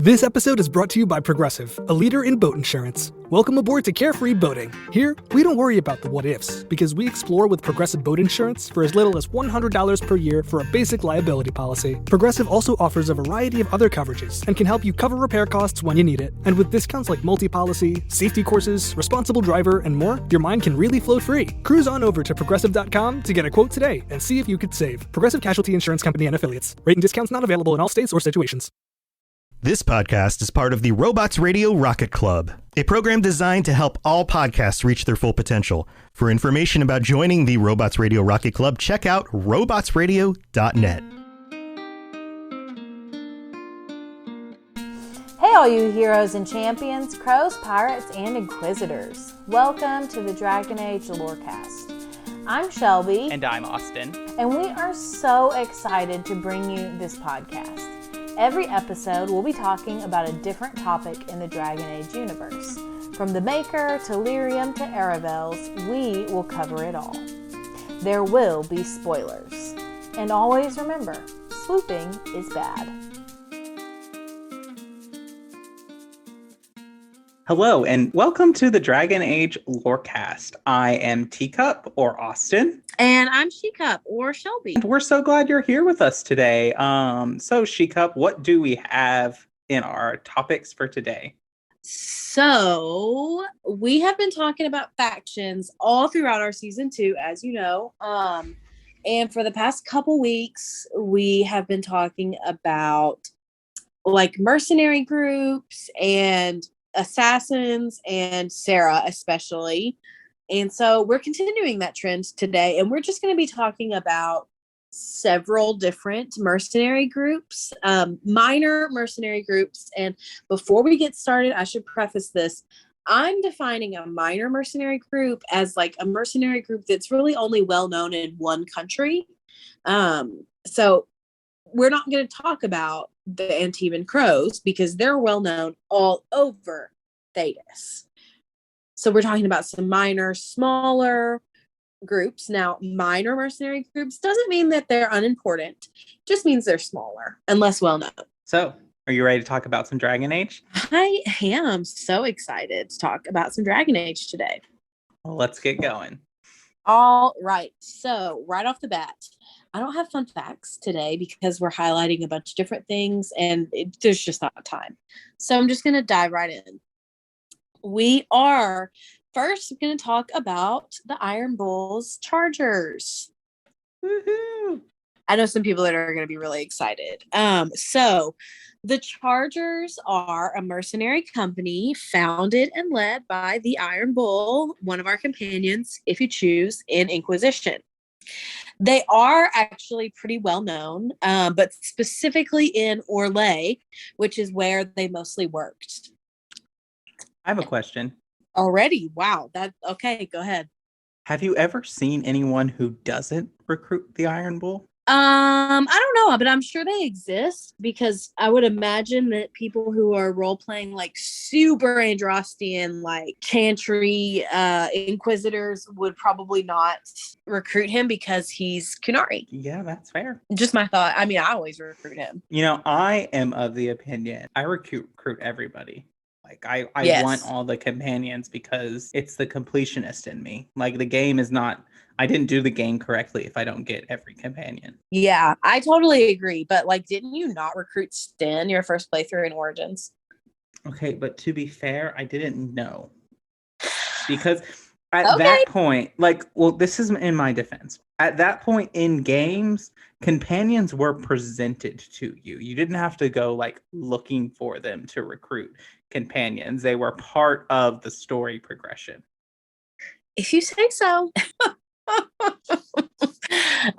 This episode is brought to you by Progressive, a leader in boat insurance. Welcome aboard to Carefree Boating. Here, we don't worry about the what-ifs, because we explore with Progressive Boat Insurance for as little as $100 per year for a basic liability policy. Progressive also offers a variety of other coverages and can help you cover repair costs when you need it. And with discounts like multi-policy, safety courses, responsible driver, and more, your mind can really float free. Cruise on over to Progressive.com to get a quote today and see if you could save. Progressive Casualty Insurance Company and Affiliates. Rate and discounts not available in all states or situations. This podcast is part of the Robots Radio Rocket Club, a program designed to help all podcasts reach their full potential. For information about joining the Robots Radio Rocket Club, check out robotsradio.net. Hey all you heroes and champions, crows, pirates, and inquisitors. Welcome to the Dragon Age Lorecast. I'm Shelby. And I'm Austin. And we are so excited to bring you this podcast. Every episode, we'll be talking about a different topic in the Dragon Age universe. From the Maker to Lyrium to Aravels, we will cover it all. There will be spoilers. And always remember, swooping is bad. Hello, and welcome to the Dragon Age Lorecast. I am Teecup, or Austin. And I'm Shecup, or Shelby. We're so glad you're here with us today. So Shecup, what do we have in our topics for today? So, we have been talking about factions all throughout our season 2, as you know. And for the past couple weeks, we have been talking about like mercenary groups and assassins and Sarah especially. And so we're continuing that trend today, and we're just going to be talking about several different mercenary groups, minor mercenary groups. And before we get started, I should preface this. I'm defining a minor mercenary group as like a mercenary group that's really only well known in one country. So we're not going to talk about the Antivan Crows because they're well known all over Thedas. So we're talking about some minor, smaller groups. Now, minor mercenary groups doesn't mean that they're unimportant. It just means they're smaller and less well known. So, are you ready to talk about some Dragon Age? I am so excited to talk about some Dragon Age today. Well, let's get going. All right. So, right off the bat, I don't have fun facts today because we're highlighting a bunch of different things and there's just not time. So, I'm just going to dive right in. We are first going to talk about the Iron Bull's Chargers. Woohoo! I know some people that are going to be really excited. So the Chargers are a mercenary company founded and led by the Iron Bull, one of our companions, if you choose, in Inquisition. They are actually pretty well known, but specifically in Orlais, which is where they mostly worked. I have a question. Already? Wow. Okay, go ahead. Have you ever seen anyone who doesn't recruit the Iron Bull? I don't know, but I'm sure they exist because I would imagine that people who are role playing like super Androstian, like Chantry, Inquisitors would probably not recruit him because he's Kunari. Yeah, that's fair. Just my thought. I mean, I always recruit him. You know, I am of the opinion I recruit everybody. Like I Yes. want all the companions because it's the completionist in me. Like the game is not, I didn't do the game correctly if I don't get every companion. Yeah, I totally agree. But like, didn't you not recruit Sten your first playthrough in Origins? Okay, but to be fair, I didn't know. Because at that point, this is in my defense. At that point in games, companions were presented to you. You didn't have to go like looking for them to recruit companions. They were part of the story progression. If you say so.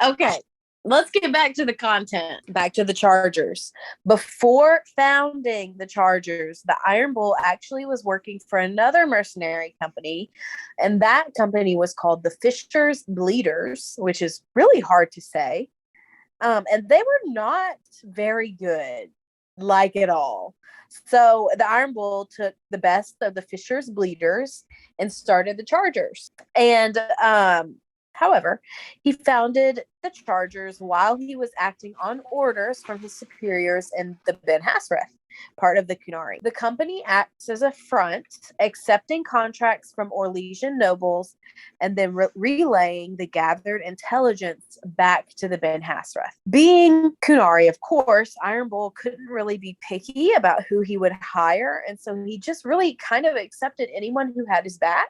Okay, let's get back to the content, back to the Chargers. Before founding the Chargers, the Iron Bull actually was working for another mercenary company, and that company was called the Fisher's Bleeders, which is really hard to say. And they were not very good, like at all. So the Iron Bull took the best of the Fisher's Bleeders and started the Chargers. And however, he founded the Chargers while he was acting on orders from his superiors in the Ben Hassrath. part of the Kunari. The company acts as a front, accepting contracts from Orlesian nobles and then relaying the gathered intelligence back to the Ben Hassrath. Being Kunari, of course, Iron Bull couldn't really be picky about who he would hire, and so he just really kind of accepted anyone who had his back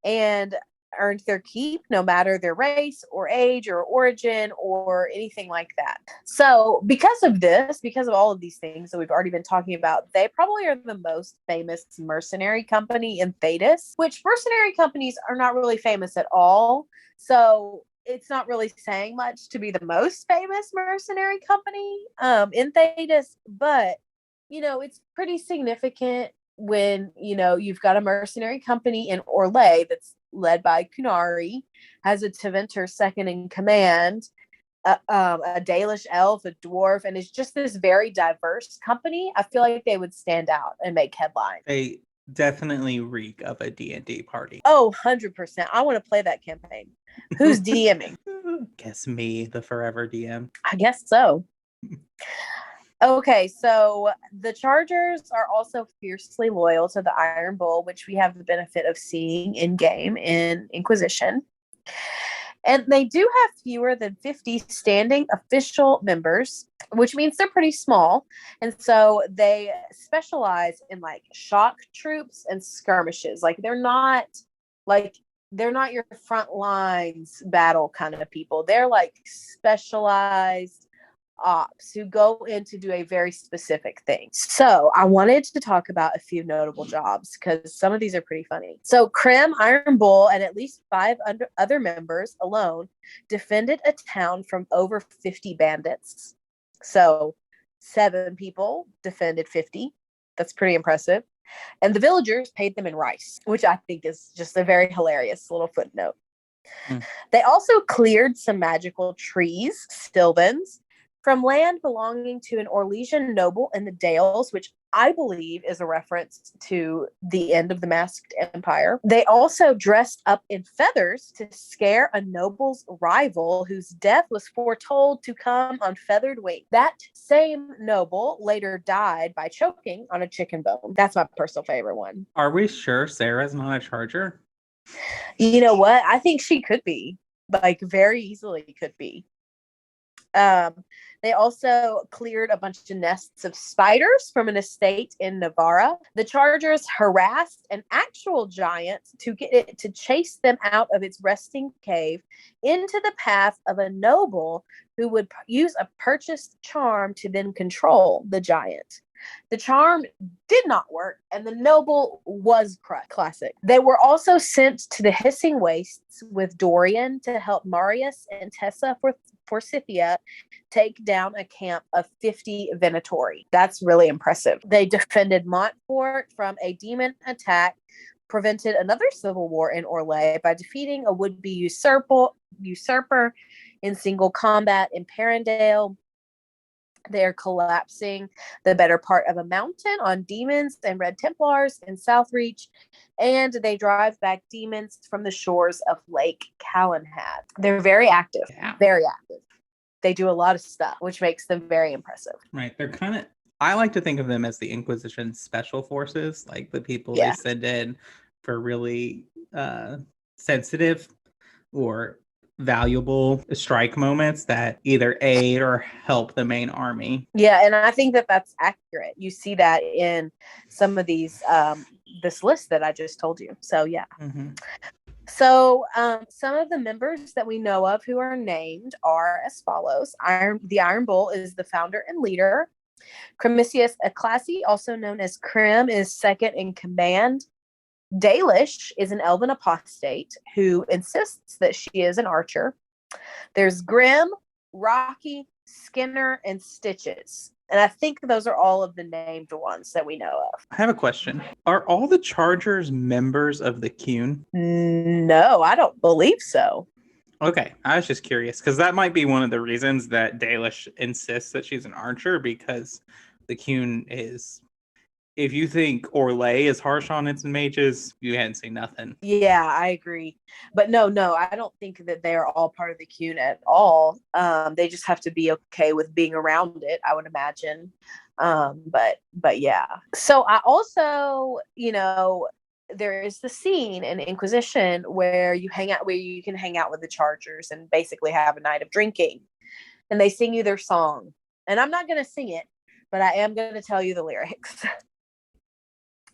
and earned their keep, no matter their race or age or origin or anything like that. So because of all of these things that we've already been talking about, they probably are the most famous mercenary company in Thedas, which mercenary companies are not really famous at all. So it's not really saying much to be the most famous mercenary company in Thedas, but it's pretty significant when you've got a mercenary company in Orlais that's led by Kunari, has a Teventer second in command, a Dalish elf, a dwarf, and it's just this very diverse company. I feel like they would stand out and make headlines. They definitely reek of a D&D party. Oh, 100%. I want to play that campaign. Who's DMing? Guess me, the forever DM. I guess so. Okay, so the Chargers are also fiercely loyal to the Iron Bull, which we have the benefit of seeing in game in Inquisition. And they do have fewer than 50 standing official members, which means they're pretty small. And so they specialize in like shock troops and skirmishes. They're not your front lines battle kind of people. They're like specialized ops who go in to do a very specific thing. So I wanted to talk about a few notable jobs because some of these are pretty funny. So Crem, Iron Bull, and at least 5 other members alone defended a town from over 50 bandits. So 7 people defended 50. That's pretty impressive. And the villagers paid them in rice, which I think is just a very hilarious little footnote. They also cleared some magical trees, sylvans, from land belonging to an Orlesian noble in the Dales, which I believe is a reference to the end of the Masked Empire. They also dressed up in feathers to scare a noble's rival whose death was foretold to come on feathered wings. That same noble later died by choking on a chicken bone. That's my personal favorite one. Are we sure Sarah's not a charger? You know what? I think she could be. Very easily could be. They also cleared a bunch of nests of spiders from an estate in Navarra. The Chargers harassed an actual giant to get it to chase them out of its resting cave into the path of a noble who would use a purchased charm to then control the giant. The charm did not work, and the noble was classic. They were also sent to the Hissing Wastes with Dorian to help Marius and Tessa Forsythia take down a camp of 50 Venatori. That's really impressive. They defended Montfort from a demon attack, prevented another civil war in Orlais by defeating a would-be usurper in single combat in Perendale. They're collapsing the better part of a mountain on demons and Red Templars in Southreach, and they drive back demons from the shores of Lake Calenhad. They're very active, very active. They do a lot of stuff, which makes them very impressive. Right. They're kind of, I like to think of them as the Inquisition special forces, like the people they send in for really sensitive or valuable strike moments that either aid or help the main army. Yeah, and I think that that's accurate. You see that in some of these this list that I just told you. So yeah. Mm-hmm. So some of the members that we know of who are named are as follows. The Iron Bull is the founder and leader. Cremisius Aclassi, also known as Crem, is second in command. Dalish is an elven apostate who insists that she is an archer. There's Grim, Rocky, Skinner, and Stitches. And I think those are all of the named ones that we know of. I have a question. Are all the Chargers members of the Cune? No, I don't believe so. Okay, I was just curious because that might be one of the reasons that Dalish insists that she's an archer, because the Cune is, if you think Orlais is harsh on its mages, you hadn't seen nothing. Yeah, I agree. But no, I don't think that they are all part of the Cune at all. They just have to be okay with being around it, I would imagine. But yeah. So I also, there is the scene in Inquisition where you can hang out with the Chargers and basically have a night of drinking, and they sing you their song. And I'm not going to sing it, but I am going to tell you the lyrics.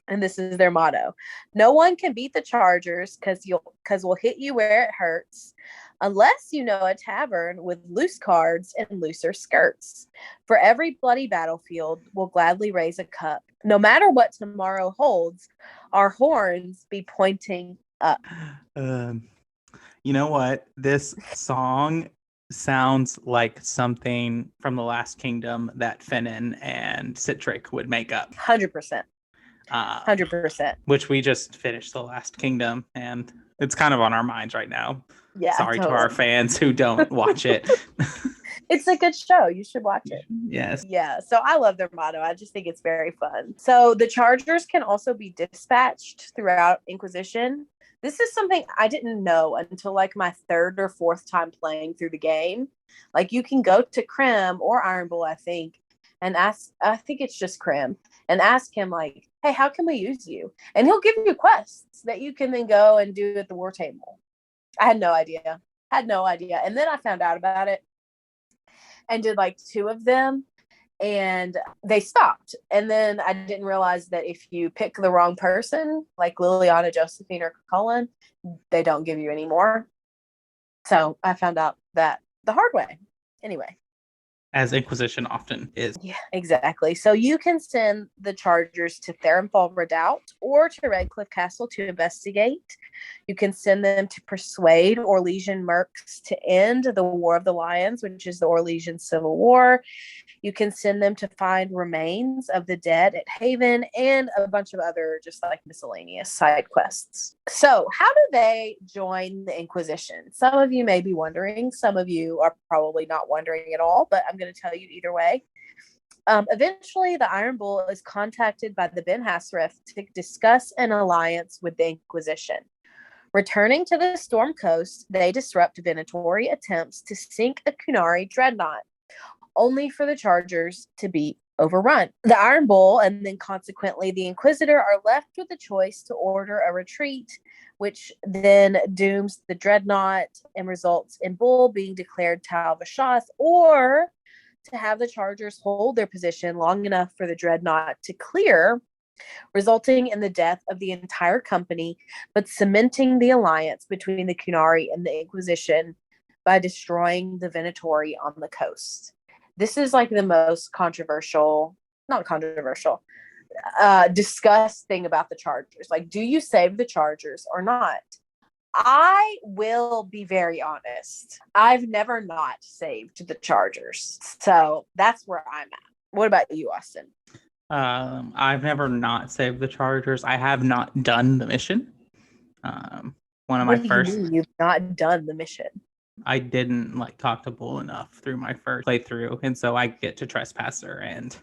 And this is their motto: "No one can beat the Chargers because we'll hit you where it hurts, unless you know a tavern with loose cards and looser skirts. For every bloody battlefield, we'll gladly raise a cup. No matter what tomorrow holds, our horns be pointing up." You know what? This song sounds like something from The Last Kingdom that Finnan and Citric would make up. 100%. 100%. Which we just finished The Last Kingdom, and it's kind of on our minds right now. Yeah. Sorry totally. to our fans who don't watch it. It's a good show. You should watch it. Yes. Yeah. So I love their motto. I just think it's very fun. So the Chargers can also be dispatched throughout Inquisition. This is something I didn't know until like my third or fourth time playing through the game. Like you can go to Crem or Iron Bull, I think, and ask, I think it's just Crem, and ask him like, hey, how can we use you? And he'll give you quests that you can then go and do at the war table. I had no idea. And then I found out about it and did like 2 of them, and they stopped. And then I didn't realize that if you pick the wrong person, like Liliana, Josephine, or Cullen, they don't give you any more. So I found out that the hard way. Anyway. As Inquisition often is. Yeah, exactly. So you can send the Chargers to Therenfall Redoubt or to Redcliffe Castle to investigate. You can send them to Persuade Orlesian Mercs to end the War of the Lions, which is the Orlesian Civil War. You can send them to find remains of the dead at Haven and a bunch of other just like miscellaneous side quests. So how do they join the Inquisition? Some of you may be wondering. Some of you are probably not wondering at all, but I'm going to tell you either way. Eventually, the Iron Bull is contacted by the Ben Hassareth to discuss an alliance with the Inquisition. Returning to the Storm Coast, they disrupt Venatori attempts to sink a Kunari dreadnought, only for the Chargers to be overrun. The Iron Bull, and then consequently the Inquisitor, are left with the choice to order a retreat, which then dooms the dreadnought and results in Bull being declared Tal Vashoth, or to have the Chargers hold their position long enough for the dreadnought to clear, resulting in the death of the entire company, but cementing the alliance between the Kunari and the Inquisition by destroying the Venatori on the coast. This is like the most discussed thing about the Chargers. Like, do you save the Chargers or not? I will be very honest. I've never not saved the Chargers. So that's where I'm at. What about you, Austin? I've never not saved the Chargers. I have not done the mission. You've not done the mission? I didn't talk to Bull enough through my first playthrough, and so I get to Trespasser, and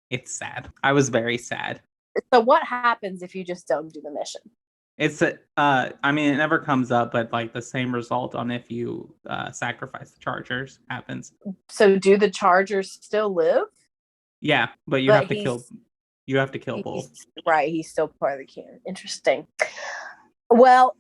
it's sad. I was very sad. So what happens if you just don't do the mission? It's it never comes up, but the same result on if you sacrifice the Chargers happens. So do the Chargers still live? Yeah, but you have to kill Bull. Right, he's still part of the canon. Interesting. Well,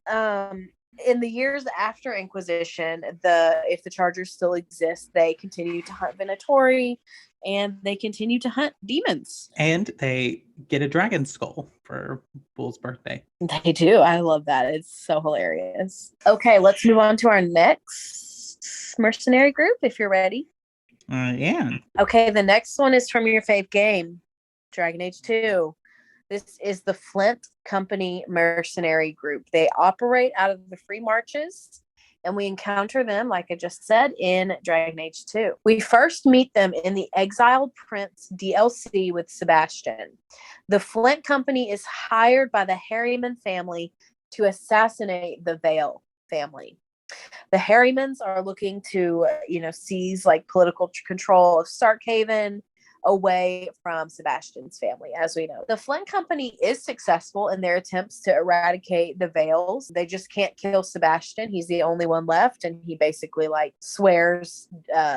in the years after Inquisition, if the Chargers still exist, they continue to hunt Venatori, and they continue to hunt demons. And they get a dragon skull for Bull's birthday. They do. I love that. It's so hilarious. Okay, let's move on to our next mercenary group, if you're ready. Yeah. Okay, the next one is from your fave game, Dragon Age 2. This is the Flint Company mercenary group. They operate out of the Free Marches, and we encounter them, like I just said, in Dragon Age 2. We first meet them in the Exiled Prince DLC with Sebastian. The Flint Company is hired by the Harriman family to assassinate the Vale family. The Harrimans are looking to, seize political control of Starkhaven, away from Sebastian's family, as we know. The Flint Company is successful in their attempts to eradicate the Veils. They just can't kill Sebastian. He's the only one left, and he basically swears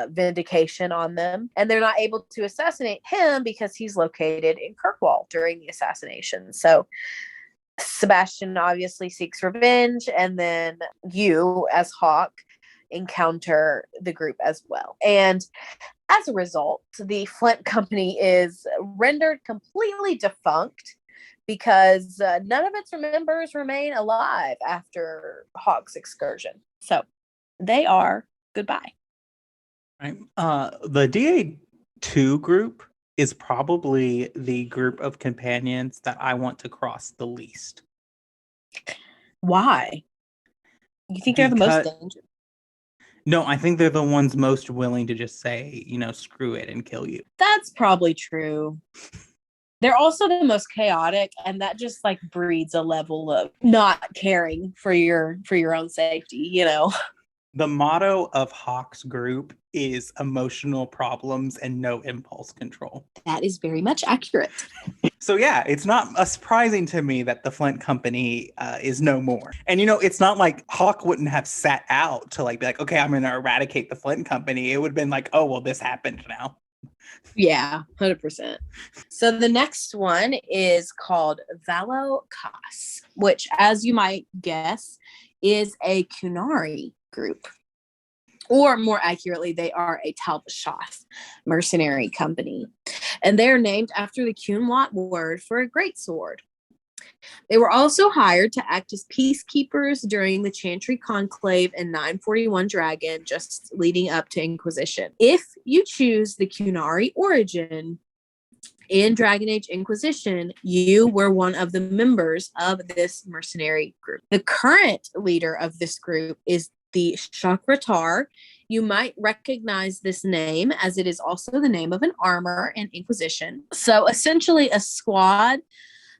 vindication on them. And they're not able to assassinate him because he's located in Kirkwall during the assassination. So Sebastian obviously seeks revenge, and then you, as Hawk, encounter the group as well. And as a result, the Flint Company is rendered completely defunct because none of its members remain alive after Hawk's excursion. So they are goodbye. Right. The DA2 group is probably the group of companions that I want to cross the least. Why? You think they're the most dangerous? No, I think they're the ones most willing to just say, screw it and kill you. That's probably true. They're also the most chaotic, and that just breeds a level of not caring for your own safety, The motto of Hawk's group is emotional problems and no impulse control. That is very much accurate. So yeah, it's not surprising to me that the Flint Company is no more. And it's not like Hawk wouldn't have sat out to be like, okay, I'm going to eradicate the Flint Company. It would have been like, oh, well, this happened now. Yeah, 100%. So the next one is called Valo-Kas, which, as you might guess, is a Kunari group. Or more accurately, they are a Talbashoth mercenary company. And they're named after the Kunwat word for a greatsword. They were also hired to act as peacekeepers during the Chantry Conclave in 941 Dragon, just leading up to Inquisition. If you choose the Kunari origin in Dragon Age Inquisition, you were one of the members of this mercenary group. The current leader of this group is the Shakratar. You might recognize this name as it is also the name of an armor in Inquisition. So essentially a squad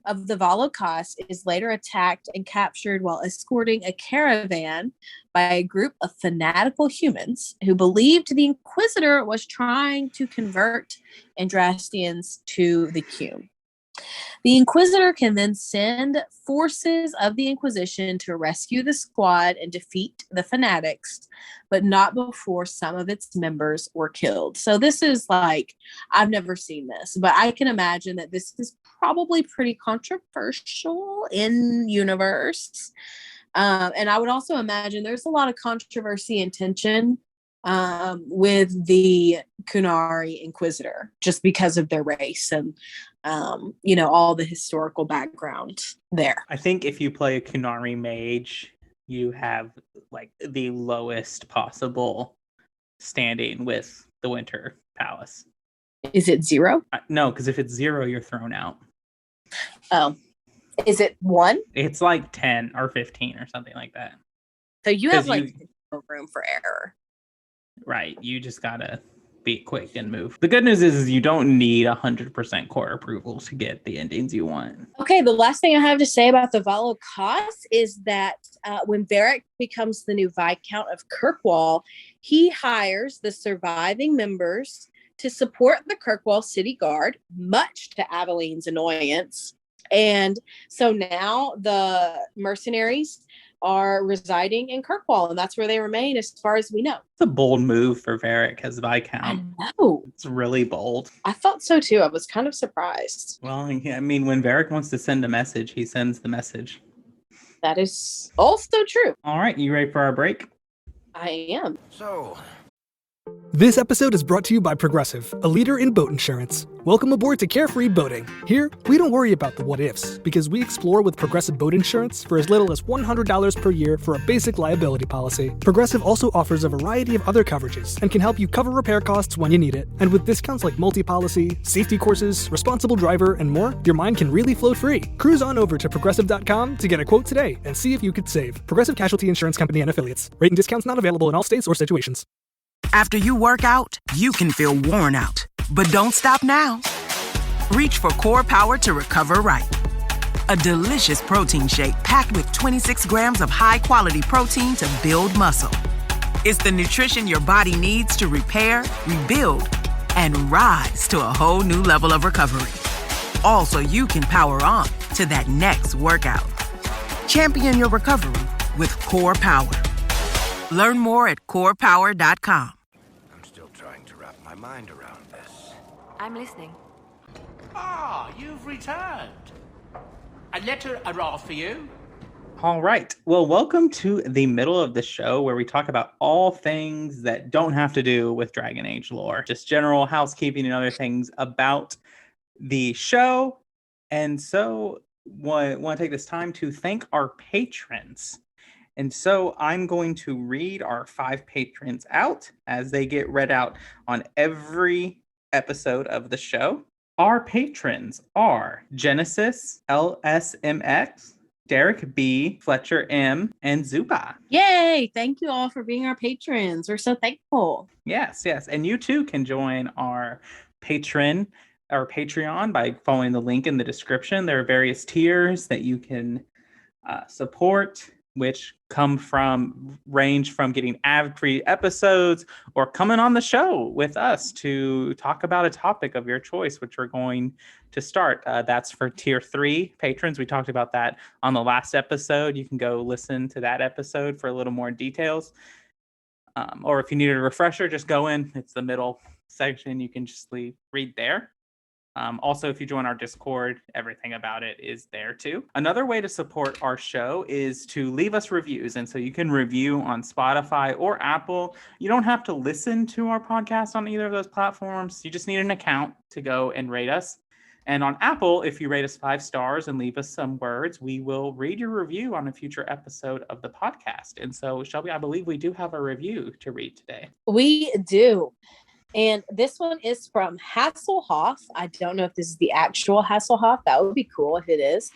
of the Valo-Kas is later attacked and captured while escorting a caravan by a group of fanatical humans who believed the Inquisitor was trying to convert Andrastians to the Kun. The Inquisitor can then send forces of the Inquisition to rescue the squad and defeat the fanatics, but not before some of its members were killed. So this is I've never seen this, but I can imagine that this is probably pretty controversial in universe. And I would also imagine there's a lot of controversy and tension with the Kunari Inquisitor, just because of their race and all the historical background there. I think if you play a Kunari mage, you have the lowest possible standing with the Winter Palace. Is it 0? No, because if it's 0, you're thrown out. Oh, is it 1? It's 10 or 15 or something like that. So you have room for error. Right. You just gotta be quick and move. The good news is you don't need 100% core approval to get the endings you want. Okay, the last thing I have to say about the Valo-Kas is that when Varric becomes the new Viscount of Kirkwall, he hires the surviving members to support the Kirkwall City Guard, much to Aveline's annoyance. And so now the mercenaries are residing in Kirkwall, and that's where they remain as far as we know. It's a bold move for Varric as Viscount. I know. It's really bold. I thought so too. I was kind of surprised. Well, I mean, when Varric wants to send a message, he sends the message. That is also true. All right, you ready for our break? I am. So, This episode is brought to you by Progressive, a leader in boat insurance. Welcome aboard to Carefree Boating. Here, we don't worry about the what-ifs, because we explore with Progressive Boat Insurance for as little as $100 per year for a basic liability policy. Progressive also offers a variety of other coverages and can help you cover repair costs when you need it. And with discounts like multi-policy, safety courses, responsible driver, and more, your mind can really float free. Cruise on over to Progressive.com to get a quote today and see if you could save. Progressive Casualty Insurance Company and Affiliates. Rate and discounts not available in all states or situations. after you work out, you can feel worn out. But don't stop now. Reach for Core Power to recover right. A delicious protein shake packed with 26 grams of high-quality protein to build muscle. It's the nutrition your body needs to repair, rebuild, and rise to a whole new level of recovery. All so you can power on to that next workout. Champion your recovery with Core Power. Learn more at corepower.com. I'm still trying to wrap my mind around this. I'm listening. Ah, you've returned. A letter arrived for you. All right. Well, welcome to the middle of the show where we talk about all things that don't have to do with Dragon Age lore, just general housekeeping and other things about the show. And so want to take this time to thank our patrons. And so I'm going to read our 5 patrons out as they get read out on every episode of the show. Our patrons are Genesis, LSMX, Derek B, Fletcher M, and Zuba. Yay! Thank you all for being our patrons. We're so thankful. Yes. And you too can join our Patreon by following the link in the description. There are various tiers that you can support, which range from getting ad-free episodes or coming on the show with us to talk about a topic of your choice, which we're going to start. That's for tier 3 patrons. We talked about that on the last episode. You can go listen to that episode for a little more details. Or if you needed a refresher, just go in. It's the middle section. You can just read there. Also, if you join our Discord, everything about it is there too. Another way to support our show is to leave us reviews. And so you can review on Spotify or Apple. You don't have to listen to our podcast on either of those platforms. You just need an account to go and rate us. And on Apple, if you rate us 5 stars and leave us some words, we will read your review on a future episode of the podcast. And so, Shelby, I believe we do have a review to read today. We do. And this one is from Hasselhoff. I don't know if this is the actual Hasselhoff. That would be cool if it is.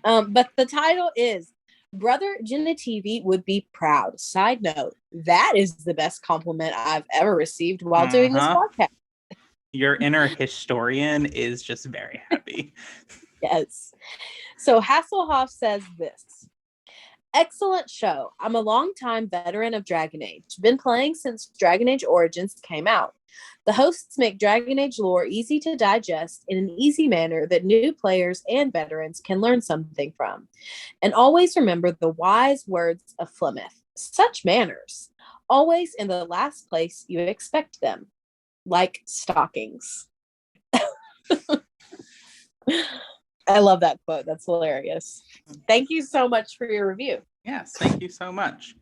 But the title is Brother Genitivi Would Be Proud. Side note, that is the best compliment I've ever received while doing this podcast. Your inner historian is just very happy. Yes. So Hasselhoff says this. Excellent show. I'm a longtime veteran of Dragon Age. Been playing since Dragon Age Origins came out. The hosts make Dragon Age lore easy to digest in an easy manner that new players and veterans can learn something from. And always remember the wise words of Flemeth. Such manners. Always in the last place you expect them. Like stockings. I love that quote. That's hilarious. Thank you so much for your review. Yes, thank you so much.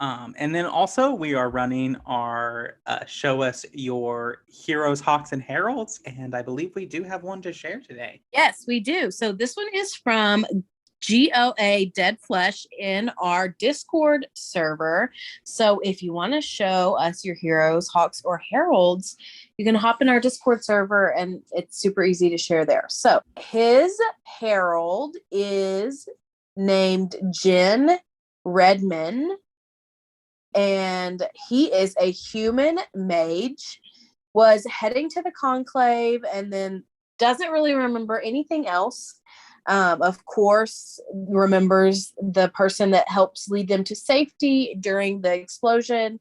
And then also we are running our Show Us Your Heroes, Hawks, and Heralds. And I believe we do have one to share today. Yes, we do. So this one is from GOA Dead Flesh in our Discord server. So if you want to show us your heroes, hawks, or heralds, you can hop in our Discord server and it's super easy to share there. So his herald is named Jin Redman, and he is a human mage, was heading to the conclave and then doesn't really remember anything else. Of course, remembers the person that helps lead them to safety during the explosion.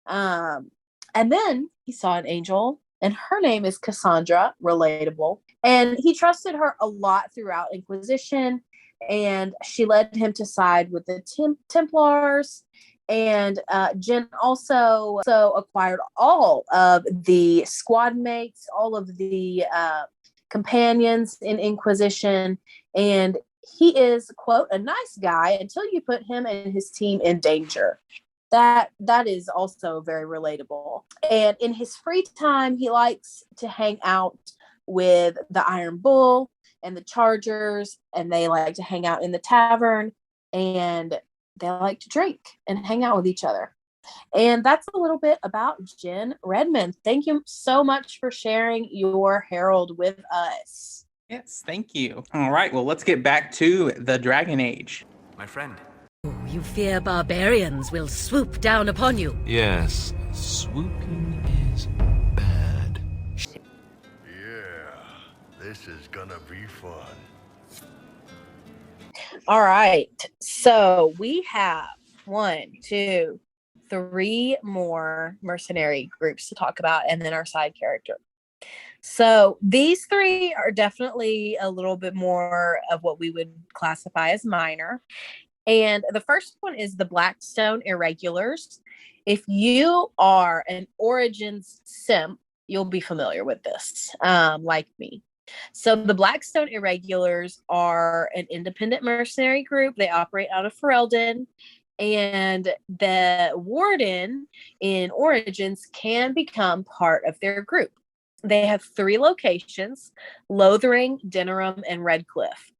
And then he saw an angel, and her name is Cassandra, relatable. And he trusted her a lot throughout Inquisition, and she led him to side with the Templars. And Jen also acquired all of the squad mates, all of the companions in Inquisition, and he is, quote, a nice guy until you put him and his team in danger. That is also very relatable. And in his free time, he likes to hang out with the Iron Bull and the Chargers, and they like to hang out in the tavern, and they like to drink and hang out with each other. And that's a little bit about Jen Redmond. Thank you so much for sharing your herald with us. Yes, thank you. All right, well, let's get back to the Dragon Age. My friend. You fear barbarians will swoop down upon you. Yes, swooping is bad. Yeah, this is gonna be fun. All right, so we have 1, 2, 3 more mercenary groups to talk about, and then our side character. So these 3 are definitely a little bit more of what we would classify as minor. And the first one is the Blackstone Irregulars. If you are an Origins simp, you'll be familiar with this, like me. So the Blackstone Irregulars are an independent mercenary group. They operate out of Ferelden, and the warden in Origins can become part of their group. They have 3 locations: Lothering, Denerim, and Redcliffe.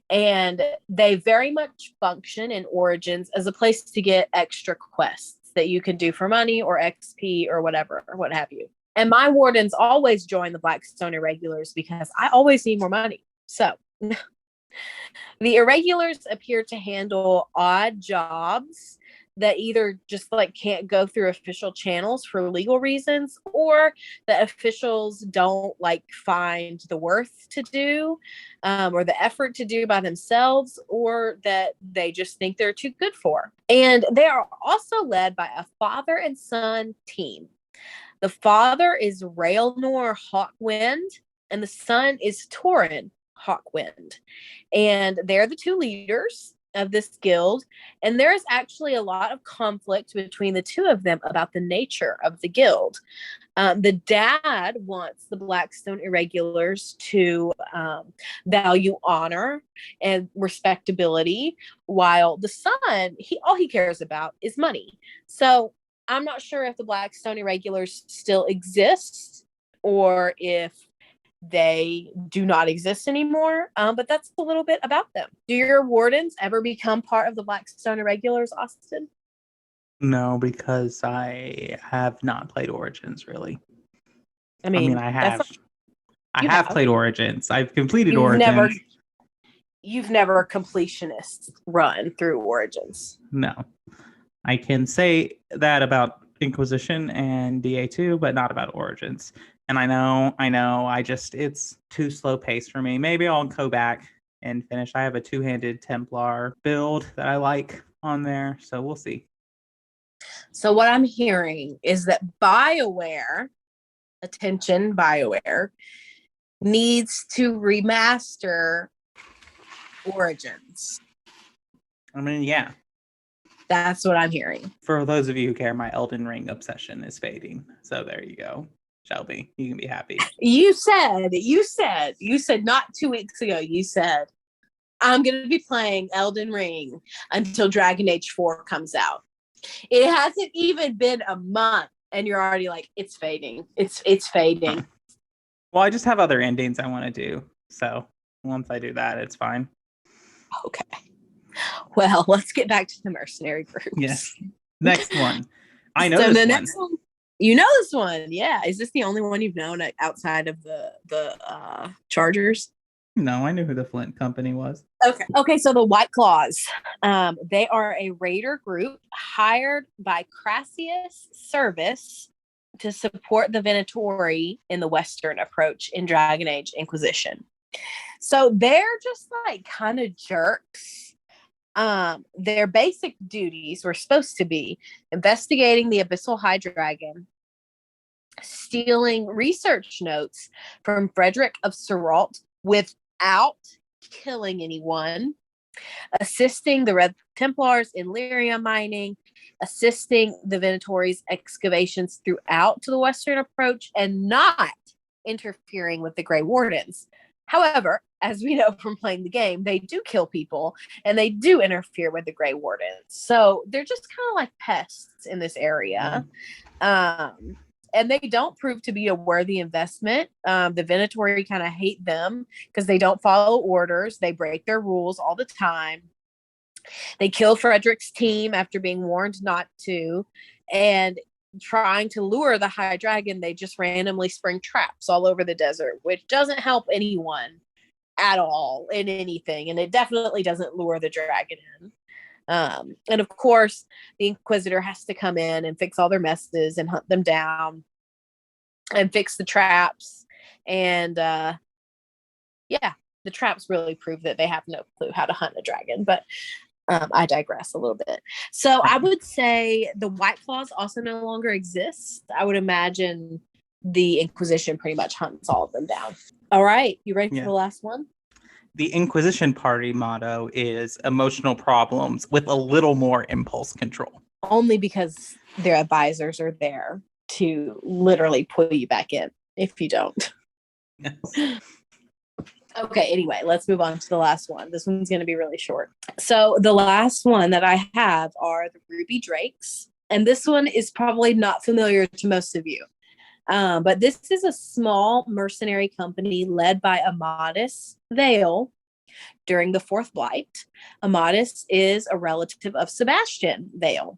And they very much function in Origins as a place to get extra quests that you can do for money or XP or whatever, or what have you. And my wardens always join the Blackstone Irregulars because I always need more money. So the Irregulars appear to handle odd jobs that either just like can't go through official channels for legal reasons, or the officials don't like find the worth to do, or the effort to do by themselves, or that they just think they're too good for. And they are also led by a father and son team. The father is Raelnor Hawkwind, and the son is Torin Hawkwind. And they're the 2 leaders of this guild. And there is actually a lot of conflict between the 2 of them about the nature of the guild. The dad wants the Blackstone Irregulars to value honor and respectability, while the son, all he cares about is money. So I'm not sure if the Blackstone Irregulars still exist or if they do not exist anymore. But that's a little bit about them. Do your wardens ever become part of the Blackstone Irregulars, Austin? No, because I have not played Origins, really. I mean I have. I have played Origins. I've completed You've Origins. You've never a completionist run through Origins. No. I can say that about Inquisition and DA2, but not about Origins. And I know, it's too slow paced for me. Maybe I'll go back and finish. I have a 2-handed Templar build that I like on there, so we'll see. So what I'm hearing is that BioWare, attention BioWare, needs to remaster Origins. I mean, yeah. That's what I'm hearing. For those of you who care, my Elden Ring obsession is fading. So there you go. Shelby, you can be happy. You said not 2 weeks ago, you said, I'm going to be playing Elden Ring until Dragon Age 4 comes out. It hasn't even been a month and you're already like, it's fading. It's fading. Well, I just have other endings I want to do. So once I do that, it's fine. Okay. Well, let's get back to the mercenary groups. Yes. Next one. I know so this the one. Next one. You know this one. Yeah. Is this the only one you've known outside of the Chargers? No, I knew who the Flint Company was. Okay. So the White Claws, they are a raider group hired by Cremisius Service to support the Venatori in the Western approach in Dragon Age Inquisition. So they're just like kind of jerks. Their basic duties were supposed to be investigating the Abyssal High Dragon, stealing research notes from Frederick of Seralt without killing anyone, assisting the Red Templars in lyrium mining, assisting the Venatori's excavations throughout to the Western approach, and not interfering with the Grey Wardens. However, as we know from playing the game, they do kill people and they do interfere with the Grey Wardens. So they're just kind of like pests in this area. And they don't prove to be a worthy investment. The Venatori kind of hate them because they don't follow orders. They break their rules all the time. They kill Frederick's team after being warned not to. And trying to lure the High Dragon, they just randomly spring traps all over the desert, which doesn't help anyone at all in anything. And it definitely doesn't lure the dragon in. And of course, the Inquisitor has to come in and fix all their messes and hunt them down and fix the traps. And the traps really prove that they have no clue how to hunt a dragon. But I digress a little bit. So I would say the White Claws also no longer exist. I would imagine the Inquisition pretty much hunts all of them down. All right. You ready for the last one? The Inquisition party motto is emotional problems with a little more impulse control. Only because their advisors are there to literally pull you back in if you don't. Yes. Okay, anyway, let's move on to the last one. This one's going to be really short. So the last one that I have are the Ruby Drakes. And this one is probably not familiar to most of you. But this is a small mercenary company led by Amadis Vale during the Fourth Blight. Amadis is a relative of Sebastian Vale.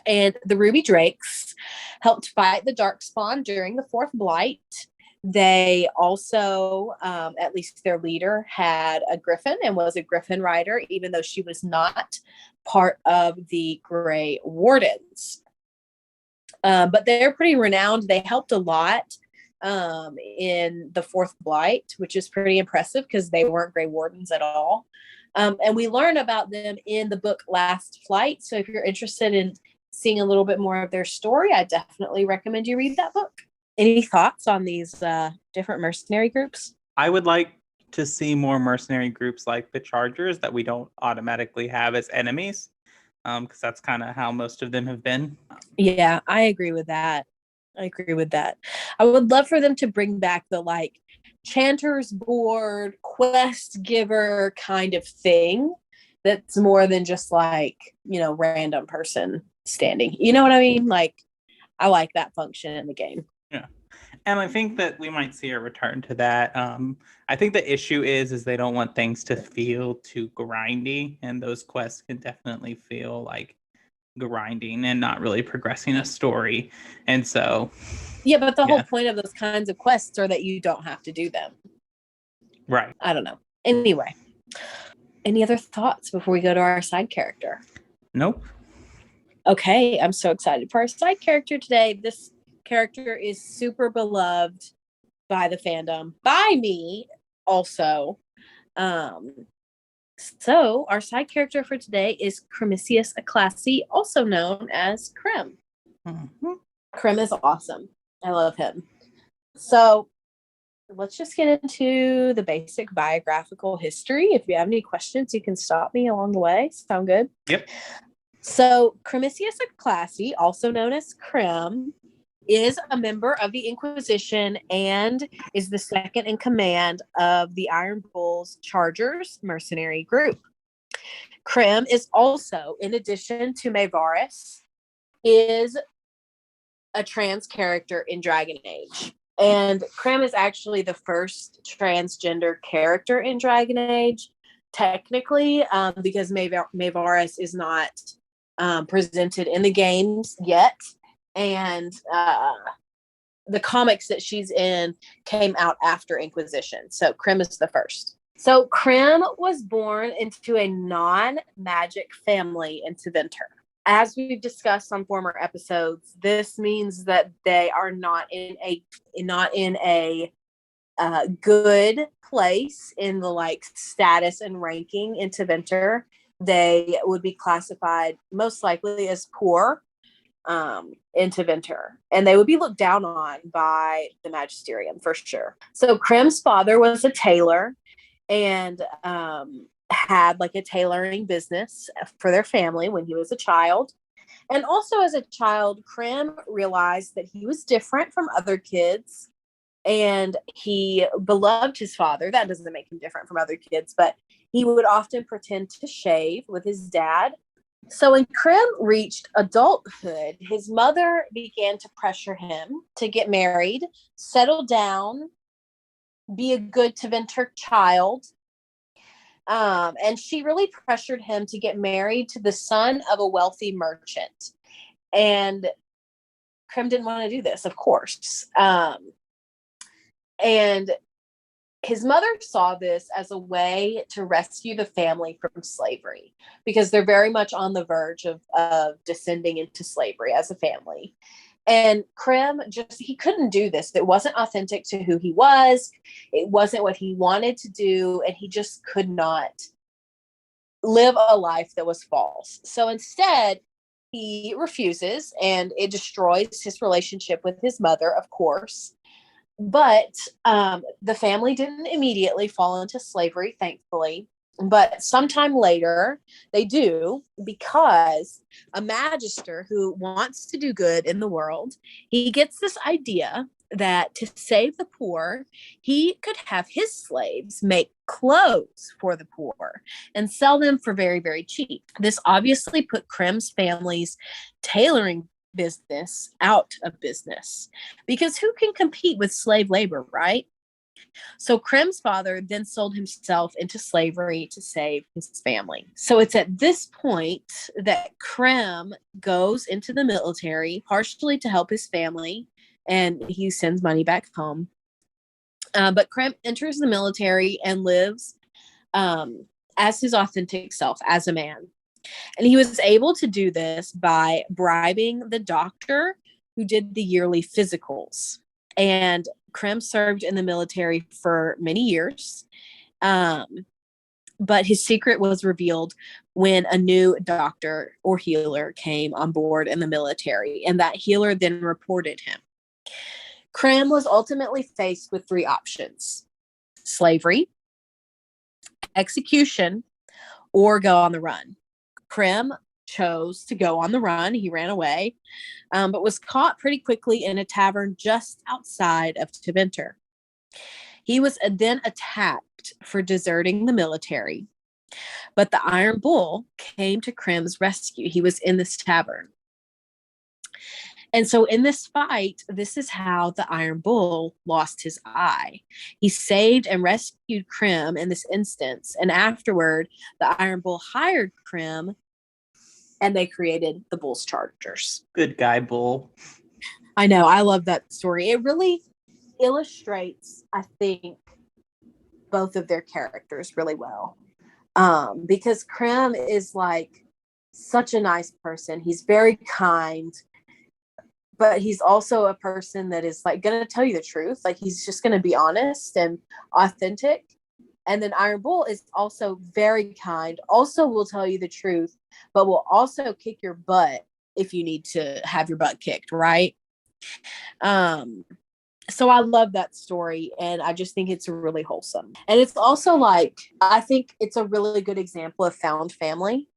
And the Ruby Drakes helped fight the Darkspawn during the Fourth Blight. They also, at least their leader, had a griffin and was a griffin rider, even though she was not part of the Grey Wardens. But they're pretty renowned. They helped a lot in the Fourth Blight, which is pretty impressive because they weren't Grey Wardens at all. And we learn about them in the book Last Flight. So if you're interested in seeing a little bit more of their story, I definitely recommend you read that book. Any thoughts on these different mercenary groups? I would like to see more mercenary groups like the Chargers that we don't automatically have as enemies, because that's kind of how most of them have been. Yeah, I agree with that. I would love for them to bring back the Chanter's Board, quest giver kind of thing that's more than just random person standing. You know what I mean? I like that function in the game. Yeah. And I think that we might see a return to that. I think the issue is they don't want things to feel too grindy, and those quests can definitely feel like grinding and not really progressing a story. And so but the whole point of those kinds of quests are that you don't have to do them. Right. I don't know. Anyway, any other thoughts before we go to our side character? Nope. Okay, I'm so excited for our side character today. This character is super beloved by the fandom, by me also. So our side character for today is Cremisius Aclassi, also known as Crem. Mm-hmm. Crem is awesome. I love him. So let's just get into the basic biographical history. If you have any questions, you can stop me along the way. Sound good? Yep. So Cremisius Aclassi, also known as Crem, is a member of the Inquisition and is the second in command of the Iron Bull's Chargers mercenary group. Crem is also, in addition to Maevaris, is a trans character in Dragon Age. And Crem is actually the first transgender character in Dragon Age, technically, because Maevaris is not presented in the games yet. And the comics that she's in came out after Inquisition. So Crem is the first. So Crem was born into a non-magic family in Tevinter. As we've discussed on former episodes, this means that they are not in a good place in the status and ranking in Tevinter. They would be classified most likely as poor in Tevinter, and they would be looked down on by the Magisterium for sure. So Crem's father was a tailor and had a tailoring business for their family when he was a child. And also as a child, Crem realized that he was different from other kids, and he beloved his father. That doesn't make him different from other kids, but he would often pretend to shave with his dad. So when Crem reached adulthood, his mother began to pressure him to get married, settle down, be a good Tevinter child. And she really pressured him to get married to the son of a wealthy merchant. And Crem didn't want to do this, of course. And his mother saw this as a way to rescue the family from slavery, because they're very much on the verge of descending into slavery as a family. And Crem he couldn't do this. It wasn't authentic to who he was. It wasn't what he wanted to do. And he just could not live a life that was false. So instead, he refuses, and it destroys his relationship with his mother, of course. But the family didn't immediately fall into slavery, thankfully. But sometime later, they do, because a magister who wants to do good in the world, he gets this idea that to save the poor, he could have his slaves make clothes for the poor and sell them for very, very cheap. This obviously put Krem's family's tailoring business out of business, because who can compete with slave labor, right? So Krem's father then sold himself into slavery to save his family. So it's at this point that Krem goes into the military, partially to help his family, and he sends money back home. But Krem enters the military and lives as his authentic self, as a man. And he was able to do this by bribing the doctor who did the yearly physicals. And Krem served in the military for many years. But his secret was revealed when a new doctor or healer came on board in the military, and that healer then reported him. Krem was ultimately faced with 3 options: slavery, execution, or go on the run. Krem chose to go on the run. He ran away, but was caught pretty quickly in a tavern just outside of Teventer. He was then attacked for deserting the military, but the Iron Bull came to Krem's rescue. He was in this tavern. And so in this fight, this is how the Iron Bull lost his eye. He saved and rescued Krem in this instance. And afterward, the Iron Bull hired Krem, and they created the Bull's Chargers. Good guy, Bull. I know. I love that story. It really illustrates, I think, both of their characters really well. Because Krem is like such a nice person. He's very kind, but he's also a person that is like going to tell you the truth. Like, he's just going to be honest and authentic. And then Iron Bull is also very kind, also will tell you the truth, but will also kick your butt if you need to have your butt kicked, right? So I love that story, and I just think it's really wholesome. And it's also like, I think it's a really good example of found family.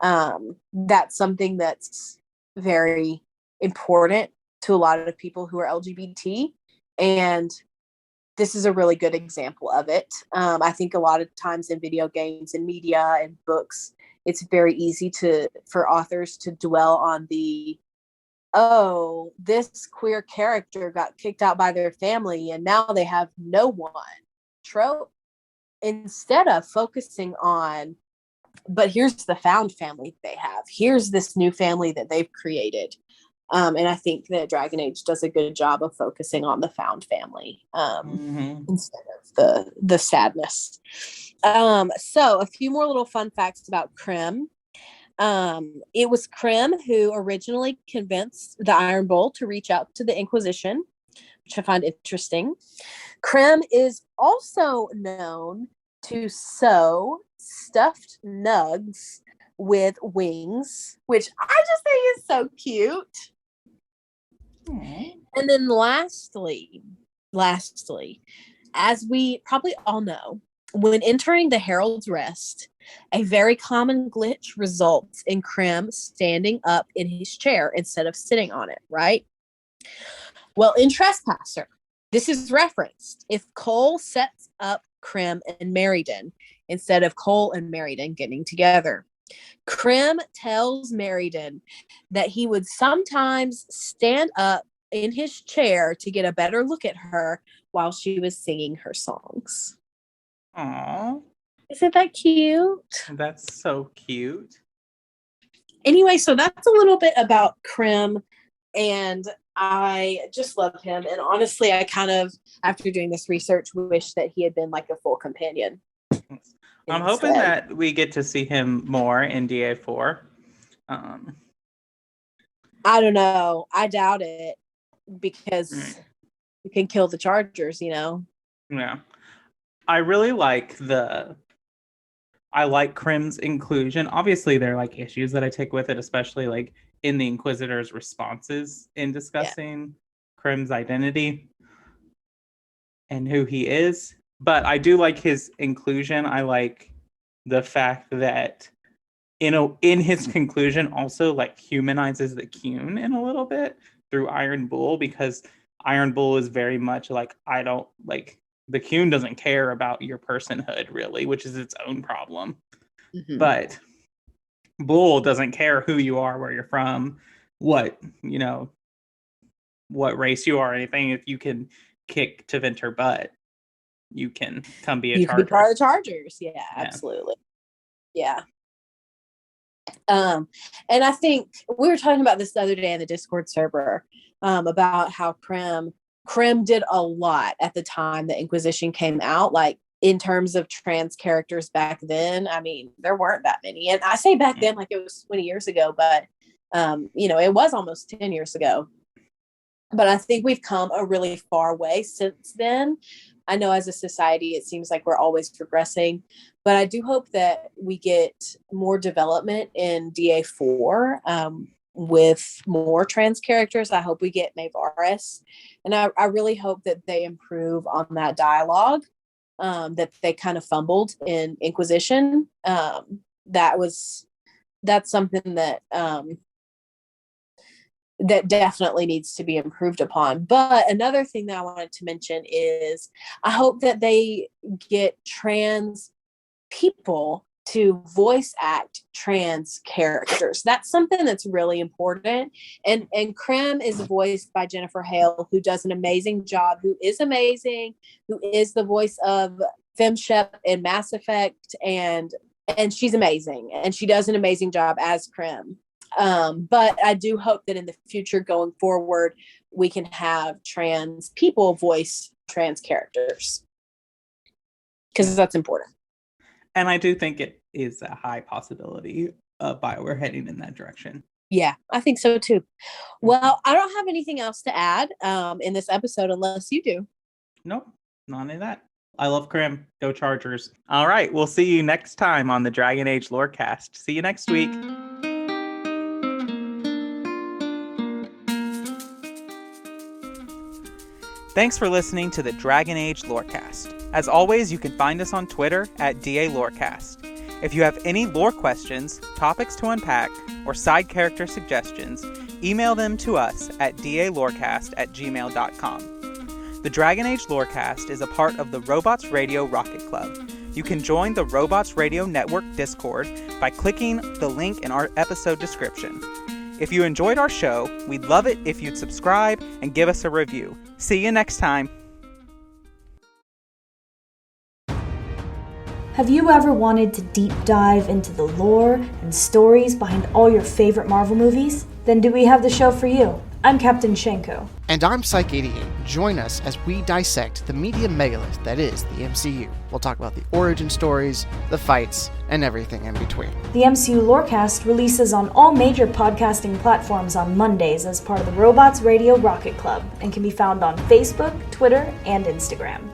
That's something that's very important to a lot of people who are LGBT, and this is a really good example of it. I think a lot of times in video games and media and books, it's very easy for authors to dwell on the, oh, this queer character got kicked out by their family and now they have no one trope, instead of focusing on, but here's the found family they have. Here's this new family that they've created. And I think that Dragon Age does a good job of focusing on the found family instead of the sadness. So a few more little fun facts about Krem. It was Krem who originally convinced the Iron Bull to reach out to the Inquisition, which I find interesting. Krem is also known to sew stuffed nugs with wings, which I just think is so cute. And then lastly, as we probably all know, when entering the Herald's Rest, a very common glitch results in Krem standing up in his chair instead of sitting on it, right? Well, in Trespasser, this is referenced. If Cole sets up Krem and Meriden instead of Cole and Meriden getting together, Krem tells Meriden that he would sometimes stand up in his chair to get a better look at her while she was singing her songs. Aww. Isn't that cute? That's so cute. Anyway, so that's a little bit about Krem, and I just love him. And honestly, I kind of, after doing this research, wish that he had been like a full companion. I'm hoping that we get to see him more in DA4. I don't know. I doubt it, because you can kill the Chargers, you know? Yeah. I really like the I like Krim's inclusion. Obviously, there are like issues that I take with it, especially like in the Inquisitor's responses in discussing Krim's identity and who he is. But I do like his inclusion. I like the fact that in his conclusion also like humanizes the Qun in a little bit through Iron Bull, because Iron Bull is very much like, I don't like, the Qun doesn't care about your personhood really, which is its own problem. Mm-hmm. But Bull doesn't care who you are, where you're from, what race you are, or anything. If you can kick Tevinter butt, you can come be a Charger. You can be part of the Chargers. Yeah, absolutely. Yeah. And I think we were talking about this the other day in the Discord server, about how Crem did a lot at the time the Inquisition came out, like in terms of trans characters back then. I mean, there weren't that many. And I say back then like it was 20 years ago, but it was almost 10 years ago. But I think we've come a really far way since then. I know as a society, it seems like we're always progressing, but I do hope that we get more development in DA4 with more trans characters. I hope we get Maevaris, and I really hope that they improve on that dialogue that they kind of fumbled in Inquisition. That's something that that definitely needs to be improved upon. But another thing that I wanted to mention is I hope that they get trans people to voice act trans characters. That's something that's really important. And Crem is voiced by Jennifer Hale, who does an amazing job, who is amazing, who is the voice of FemShep in Mass Effect, and she's amazing, and she does an amazing job as Crem. But I do hope that in the future going forward, we can have trans people voice trans characters, because that's important. And I do think it is a high possibility of BioWare heading in that direction. Yeah, I think so too. Well, I don't have anything else to add in this episode unless you do. Nope, not any of that. I love Crem. Go Chargers. All right, we'll see you next time on the Dragon Age Lorecast. See you next week. Thanks for listening to the Dragon Age Lorecast. As always, you can find us on Twitter at DA Lorecast. If you have any lore questions, topics to unpack, or side character suggestions, email them to us at dalorecast@gmail.com. The Dragon Age Lorecast is a part of the Robots Radio Rocket Club. You can join the Robots Radio Network Discord by clicking the link in our episode description. If you enjoyed our show, we'd love it if you'd subscribe and give us a review. See you next time. Have you ever wanted to deep dive into the lore and stories behind all your favorite Marvel movies? Then do we have the show for you. I'm Captain Shenko. And I'm Psych88. Join us as we dissect the media megalith that is the MCU. We'll talk about the origin stories, the fights, and everything in between. The MCU Lorecast releases on all major podcasting platforms on Mondays as part of the Robots Radio Rocket Club and can be found on Facebook, Twitter, and Instagram.